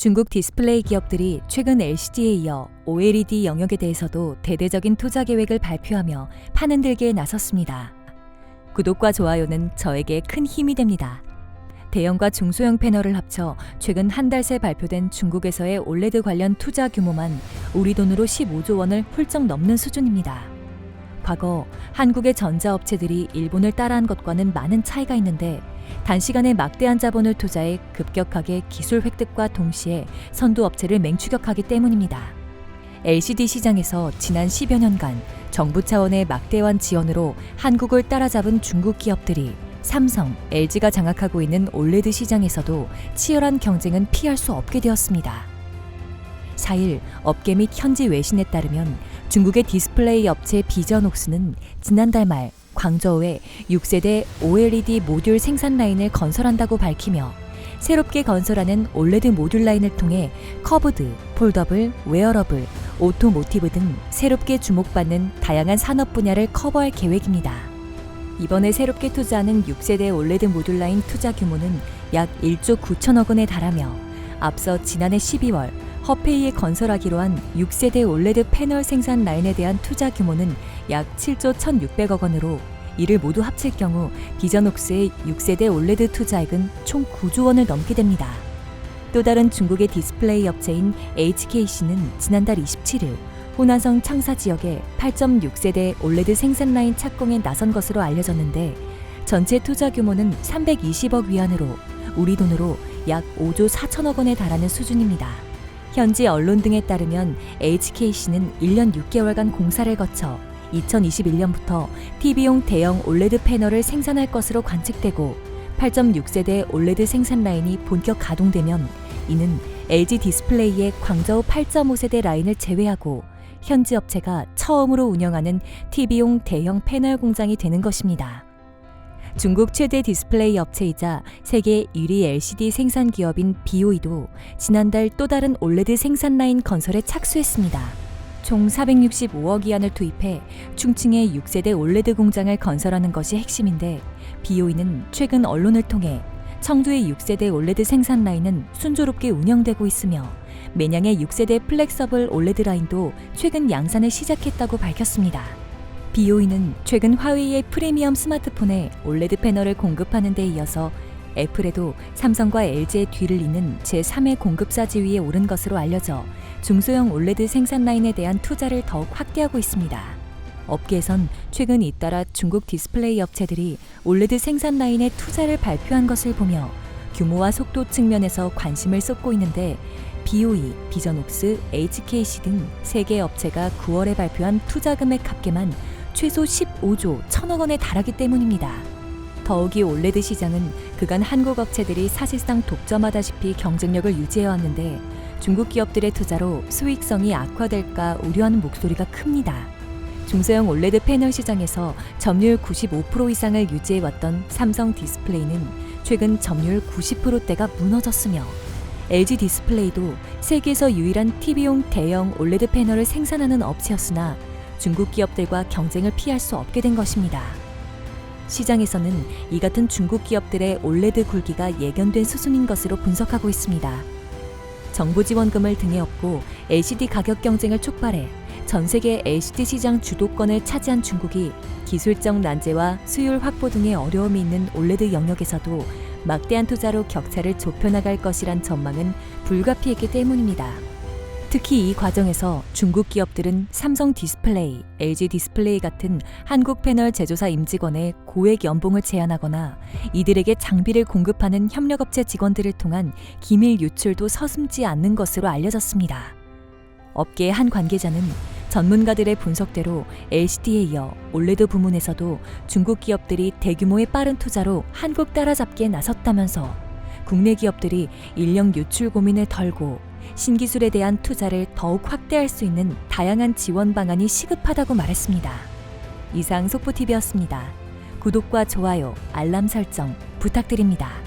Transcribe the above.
중국 디스플레이 기업들이 최근 LCD에 이어 OLED 영역에 대해서도 대대적인 투자 계획을 발표하며 판흔들기에 나섰습니다. 구독과 좋아요는 저에게 큰 힘이 됩니다. 대형과 중소형 패널을 합쳐 최근 한 달 새 발표된 중국에서의 OLED 관련 투자 규모만 우리 돈으로 15조 원을 훌쩍 넘는 수준입니다. 과거 한국의 전자업체들이 일본을 따라한 것과는 많은 차이가 있는데 단시간에 막대한 자본을 투자해 급격하게 기술 획득과 동시에 선두업체를 맹추격하기 때문입니다. LCD 시장에서 지난 10여 년간 정부 차원의 막대한 지원으로 한국을 따라잡은 중국 기업들이 삼성, LG가 장악하고 있는 OLED 시장에서도 치열한 경쟁은 피할 수 없게 되었습니다. 4일 업계 및 현지 외신에 따르면 중국의 디스플레이 업체 비전옥스는 지난달 말 광저우에 6세대 OLED 모듈 생산 라인을 건설한다고 밝히며 새롭게 건설하는 OLED 모듈 라인을 통해 커브드, 폴더블, 웨어러블, 오토모티브 등 새롭게 주목받는 다양한 산업 분야를 커버할 계획입니다. 이번에 새롭게 투자하는 6세대 OLED 모듈 라인 투자 규모는 약 1조 9천억 원에 달하며 앞서 지난해 12월 허페이에 건설하기로 한 6세대 OLED 패널 생산 라인에 대한 투자 규모는 약 7조 1,600억 원으로 이를 모두 합칠 경우 비전옥스의 6세대 OLED 투자액은 총 9조 원을 넘게 됩니다. 또 다른 중국의 디스플레이 업체인 HKC는 지난달 27일 호난성 창사 지역에 8.6세대 OLED 생산 라인 착공에 나선 것으로 알려졌는데 전체 투자 규모는 320억 위안으로 우리 돈으로 약 5조 4천억 원에 달하는 수준입니다. 현지 언론 등에 따르면 HKC는 1년 6개월간 공사를 거쳐 2021년부터 TV용 대형 OLED 패널을 생산할 것으로 관측되고 8.6세대 OLED 생산 라인이 본격 가동되면 이는 LG 디스플레이의 광저우 8.5세대 라인을 제외하고 현지 업체가 처음으로 운영하는 TV용 대형 패널 공장이 되는 것입니다. 중국 최대 디스플레이 업체이자 세계 1위 LCD 생산 기업인 BOE도 지난달 또 다른 OLED 생산 라인 건설에 착수했습니다. 총 465억 위안을 투입해 충칭에 6세대 OLED 공장을 건설하는 것이 핵심인데 BOE는 최근 언론을 통해 청두의 6세대 OLED 생산 라인은 순조롭게 운영되고 있으며 매냥의 6세대 플렉서블 OLED 라인도 최근 양산을 시작했다고 밝혔습니다. BOE는 최근 화웨이의 프리미엄 스마트폰에 OLED 패널을 공급하는 데 이어서 애플에도 삼성과 LG의 뒤를 잇는 제3의 공급사 지위에 오른 것으로 알려져 중소형 OLED 생산 라인에 대한 투자를 더욱 확대하고 있습니다. 업계에선 최근 잇따라 중국 디스플레이 업체들이 OLED 생산 라인에 투자를 발표한 것을 보며 규모와 속도 측면에서 관심을 쏟고 있는데 BOE, 비전옥스, HKC 등 3개 업체가 9월에 발표한 투자 금액 합계만 최소 15조 1천억 원에 달하기 때문입니다. 더욱이 OLED 시장은 그간 한국 업체들이 사실상 독점하다시피 경쟁력을 유지해왔는데 중국 기업들의 투자로 수익성이 악화될까 우려하는 목소리가 큽니다. 중소형 OLED 패널 시장에서 점유율 95% 이상을 유지해왔던 삼성 디스플레이는 최근 점유율 90%대가 무너졌으며 LG 디스플레이도 세계에서 유일한 TV용 대형 OLED 패널을 생산하는 업체였으나 중국 기업들과 경쟁을 피할 수 없게 된 것입니다. 시장에서는 이 같은 중국 기업들의 OLED 굴기가 예견된 수순인 것으로 분석하고 있습니다. 정부 지원금을 등에 업고 LCD 가격 경쟁을 촉발해 전 세계 LCD 시장 주도권을 차지한 중국이 기술적 난제와 수율 확보 등의 어려움이 있는 OLED 영역에서도 막대한 투자로 격차를 좁혀나갈 것이란 전망은 불가피했기 때문입니다. 특히 이 과정에서 중국 기업들은 삼성 디스플레이, LG 디스플레이 같은 한국 패널 제조사 임직원의 고액 연봉을 제한하거나 이들에게 장비를 공급하는 협력업체 직원들을 통한 기밀 유출도 서슴지 않는 것으로 알려졌습니다. 업계의 한 관계자는 전문가들의 분석대로 LCD에 이어 OLED 부문에서도 중국 기업들이 대규모의 빠른 투자로 한국 따라잡기에 나섰다면서 국내 기업들이 인력 유출 고민을 덜고 신기술에 대한 투자를 더욱 확대할 수 있는 다양한 지원 방안이 시급하다고 말했습니다. 이상 속보TV였습니다. 구독과 좋아요, 알람 설정 부탁드립니다.